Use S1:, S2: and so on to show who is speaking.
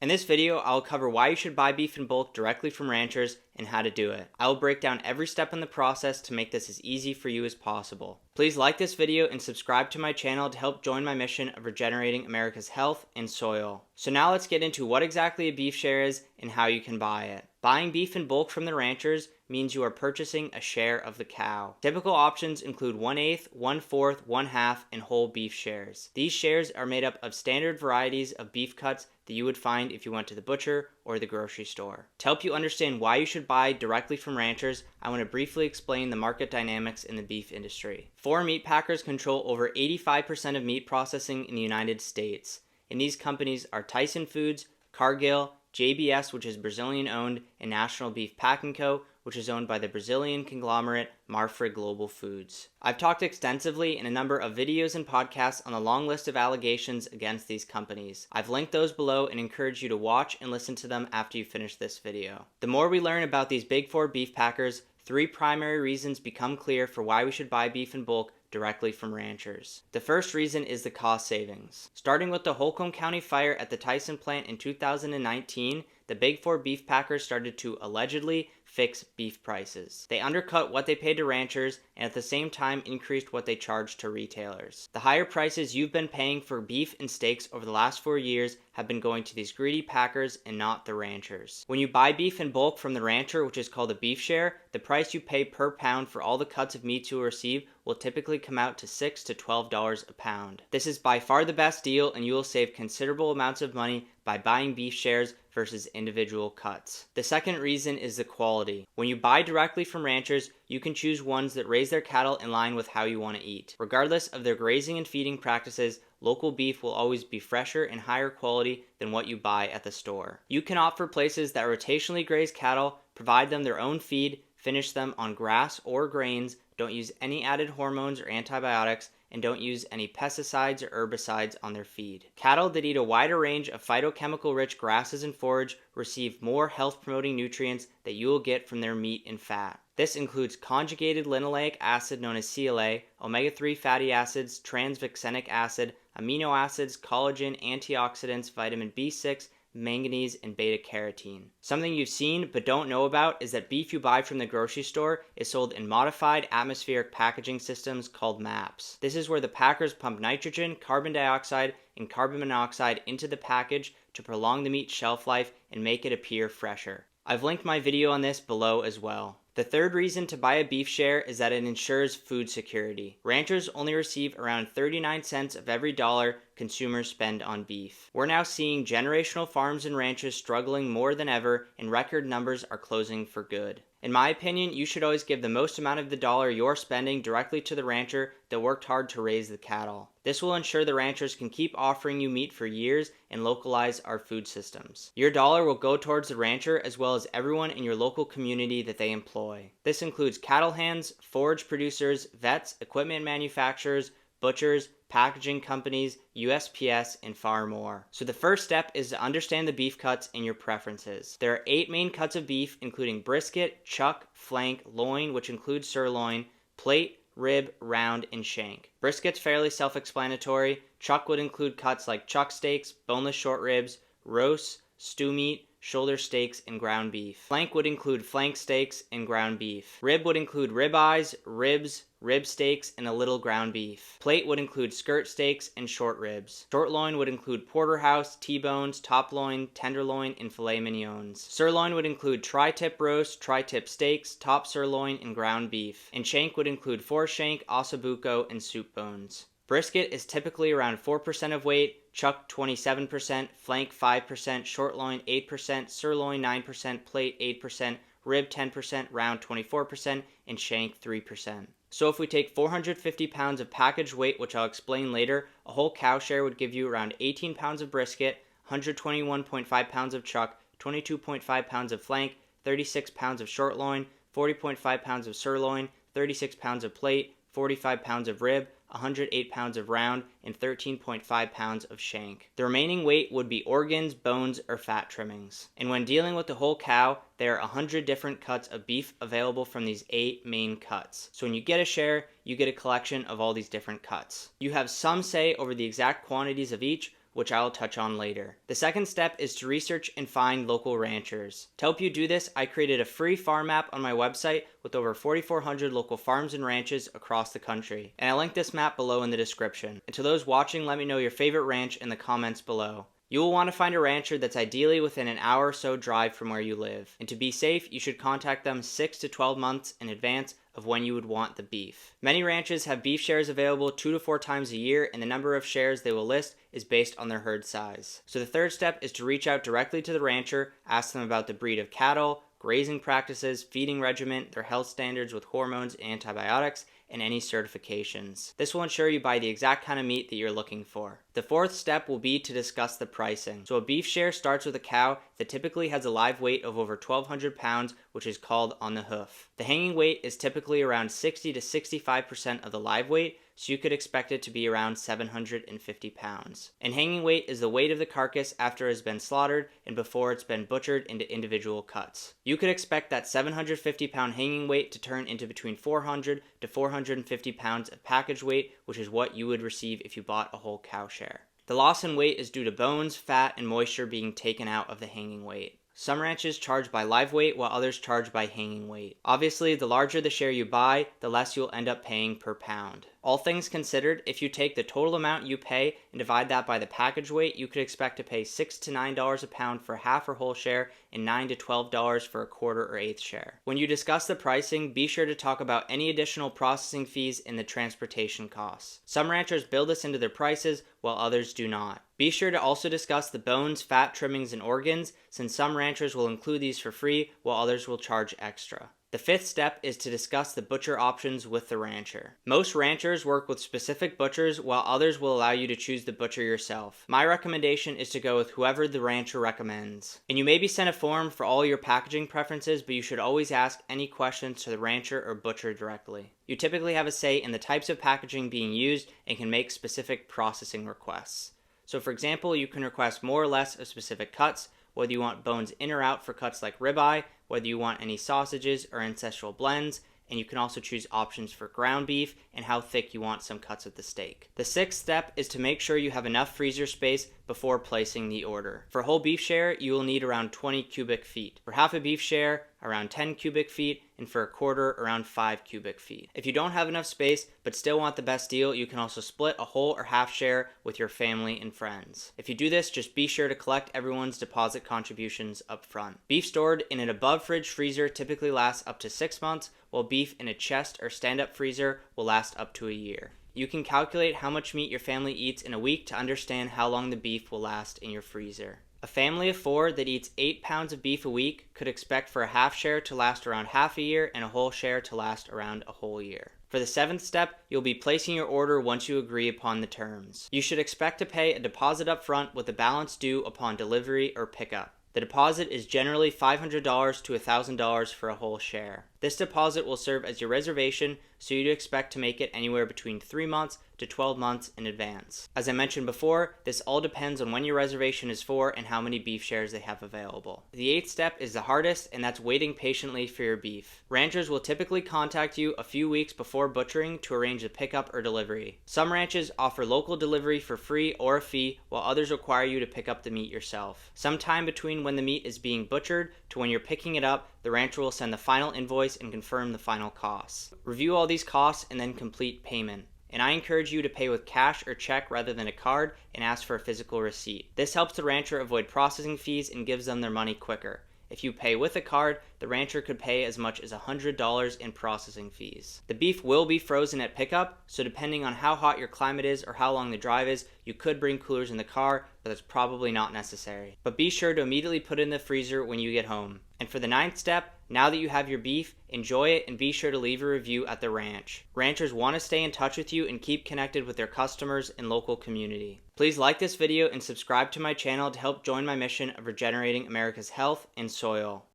S1: In this video, I'll cover why you should buy beef in bulk directly from ranchers and how to do it. I will break down every step in the process to make this as easy for you as possible. Please like this video and subscribe to my channel to help join my mission of regenerating America's health and soil. So now let's get into what exactly a beef share is and how you can buy it. Buying beef in bulk from the ranchers means you are purchasing a share of the cow. Typical options include 1/8, 1/4, 1/2, and whole beef shares. These shares are made up of standard varieties of beef cuts that you would find if you went to the butcher or the grocery store. To help you understand why you should buy directly from ranchers, I want to briefly explain the market dynamics in the beef industry. 4 meat packers control over 85% of meat processing in the United States, and these companies are Tyson Foods, Cargill, JBS, which is Brazilian owned, and National Beef Packing Co., which is owned by the Brazilian conglomerate Marfrig Global Foods. I've talked extensively in a number of videos and podcasts on the long list of allegations against these companies. I've linked those below and encourage you to watch and listen to them after you finish this video. The more we learn about these big 4 beef packers, 3 primary reasons become clear for why we should buy beef in bulk directly from ranchers. The first reason is the cost savings. Starting with the Holcomb County fire at the Tyson plant in 2019, the big 4 beef packers started to allegedly fix beef prices. They undercut what they paid to ranchers and at the same time increased what they charged to retailers. The higher prices you've been paying for beef and steaks over the last 4 years have been going to these greedy packers and not the ranchers. When you buy beef in bulk from the rancher, which is called a beef share, the price you pay per pound for all the cuts of meat you will receive will typically come out to $6 to $12 a pound. This is by far the best deal, and you will save considerable amounts of money by buying beef shares versus individual cuts. The second reason is the quality. When you buy directly from ranchers, you can choose ones that raise their cattle in line with how you want to eat. Regardless of their grazing and feeding practices, local beef will always be fresher and higher quality than what you buy at the store. You can opt for places that rotationally graze cattle, provide them their own feed, finish them on grass or grains, don't use any added hormones or antibiotics, and don't use any pesticides or herbicides on their feed. Cattle that eat a wider range of phytochemical-rich grasses and forage receive more health-promoting nutrients that you will get from their meat and fat. This includes conjugated linoleic acid known as CLA, omega-3 fatty acids, transvixenic acid, amino acids, collagen, antioxidants, vitamin B6, manganese, and beta-carotene. Something you've seen but don't know about is that beef you buy from the grocery store is sold in modified atmospheric packaging systems called MAPs. This is where the packers pump nitrogen, carbon dioxide, and carbon monoxide into the package to prolong the meat's shelf life and make it appear fresher. I've linked my video on this below as well. The third reason to buy a beef share is that it ensures food security. Ranchers only receive around 39 cents of every dollar consumers spend on beef. We're now seeing generational farms and ranches struggling more than ever, and record numbers are closing for good. In my opinion, you should always give the most amount of the dollar you're spending directly to the rancher that worked hard to raise the cattle. This will ensure the ranchers can keep offering you meat for years and localize our food systems. Your dollar will go towards the rancher as well as everyone in your local community that they employ. This includes cattle hands, forage producers, vets, equipment manufacturers, butchers, packaging companies, USPS, and far more. So the first step is to understand the beef cuts and your preferences. There are 8 main cuts of beef, including brisket, chuck, flank, loin, which includes sirloin, plate, rib, round, and shank. Brisket's fairly self-explanatory. Chuck would include cuts like chuck steaks, boneless short ribs, roasts, stew meat, shoulder steaks, and ground beef. Flank would include flank steaks and ground beef. Rib would include rib eyes, ribs, rib steaks, and a little ground beef. Plate would include skirt steaks and short ribs. Short loin would include porterhouse, T-bones, top loin, tenderloin, and filet mignons. Sirloin would include tri-tip roast, tri-tip steaks, top sirloin, and ground beef. And shank would include foreshank, ossobuco, and soup bones. Brisket is typically around 4% of weight, chuck 27%, flank 5%, short loin 8%, sirloin 9%, plate 8%, rib 10%, round 24%, and shank 3%. So if we take 450 pounds of packaged weight, which I'll explain later, a whole cow share would give you around 18 pounds of brisket, 121.5 pounds of chuck, 22.5 pounds of flank, 36 pounds of short loin, 40.5 pounds of sirloin, 36 pounds of plate, 45 pounds of rib, 108 pounds of round, and 13.5 pounds of shank. The remaining weight would be organs, bones, or fat trimmings. And when dealing with the whole cow, there are 100 different cuts of beef available from these 8 main cuts. So when you get a share, you get a collection of all these different cuts. You have some say over the exact quantities of each, which I'll touch on later. The second step is to research and find local ranchers. To help you do this, I created a free farm map on my website with over 4,400 local farms and ranches across the country, and I linked this map below in the description. And to those watching, let me know your favorite ranch in the comments below. You will want to find a rancher that's ideally within an hour or so drive from where you live. And to be safe, you should contact them 6 to 12 months in advance of when you would want the beef. Many ranches have beef shares available 2 to 4 times a year, and the number of shares they will list is based on their herd size. So the third step is to reach out directly to the rancher, ask them about the breed of cattle, grazing practices, feeding regimen, their health standards with hormones and antibiotics, and any certifications. This will ensure you buy the exact kind of meat that you're looking for. The fourth step will be to discuss the pricing. So a beef share starts with a cow that typically has a live weight of over 1,200 pounds, which is called on the hoof. The hanging weight is typically around 60 to 65% of the live weight, so you could expect it to be around 750 pounds. And hanging weight is the weight of the carcass after it has been slaughtered and before it's been butchered into individual cuts. You could expect that 750 pound hanging weight to turn into between 400 to 450 pounds of package weight, which is what you would receive if you bought a whole cow share. The loss in weight is due to bones, fat, and moisture being taken out of the hanging weight. Some ranches charge by live weight while others charge by hanging weight. Obviously, the larger the share you buy, the less you'll end up paying per pound. All things considered, if you take the total amount you pay and divide that by the package weight, you could expect to pay $6 to $9 a pound for half or whole share and $9 to $12 for a quarter or eighth share. When you discuss the pricing, be sure to talk about any additional processing fees and the transportation costs. Some ranchers build this into their prices, while others do not. Be sure to also discuss the bones, fat, trimmings, and organs, since some ranchers will include these for free, while others will charge extra. The fifth step is to discuss the butcher options with the rancher. Most ranchers work with specific butchers, while others will allow you to choose the butcher yourself. My recommendation is to go with whoever the rancher recommends. And you may be sent a form for all your packaging preferences, but you should always ask any questions to the rancher or butcher directly. You typically have a say in the types of packaging being used and can make specific processing requests. So for example, you can request more or less of specific cuts, whether you want bones in or out for cuts like ribeye, whether you want any sausages or ancestral blends, and you can also choose options for ground beef and how thick you want some cuts of the steak. The sixth step is to make sure you have enough freezer space before placing the order. For a whole beef share, you will need around 20 cubic feet. For half a beef share, around 10 cubic feet, and for a quarter, around 5 cubic feet. If you don't have enough space but still want the best deal, you can also split a whole or half share with your family and friends. If you do this, just be sure to collect everyone's deposit contributions up front. Beef stored in an above fridge freezer typically lasts up to 6 months, while beef in a chest or stand-up freezer will last up to a year. You can calculate how much meat your family eats in a week to understand how long the beef will last in your freezer. A family of 4 that eats 8 pounds of beef a week could expect for a half share to last around half a year and a whole share to last around a whole year. For the seventh step, you'll be placing your order once you agree upon the terms. You should expect to pay a deposit up front with the balance due upon delivery or pickup. The deposit is generally $500 to $1,000 for a whole share. This deposit will serve as your reservation, so you'd expect to make it anywhere between 3 months to 12 months in advance. As I mentioned before, this all depends on when your reservation is for and how many beef shares they have available. The eighth step is the hardest, and that's waiting patiently for your beef. Ranchers will typically contact you a few weeks before butchering to arrange a pickup or delivery. Some ranches offer local delivery for free or a fee, while others require you to pick up the meat yourself. Sometime between when the meat is being butchered to when you're picking it up, the rancher will send the final invoice and confirm the final costs. Review all these costs and then complete payment. And I encourage you to pay with cash or check rather than a card and ask for a physical receipt. This helps the rancher avoid processing fees and gives them their money quicker. If you pay with a card, the rancher could pay as much as $100 in processing fees. The beef will be frozen at pickup, so depending on how hot your climate is or how long the drive is, you could bring coolers in the car, but that's probably not necessary. But be sure to immediately put it in the freezer when you get home. And for the ninth step, now that you have your beef, enjoy it and be sure to leave a review at the ranch. Ranchers want to stay in touch with you and keep connected with their customers and local community. Please like this video and subscribe to my channel to help join my mission of regenerating America's health and soil.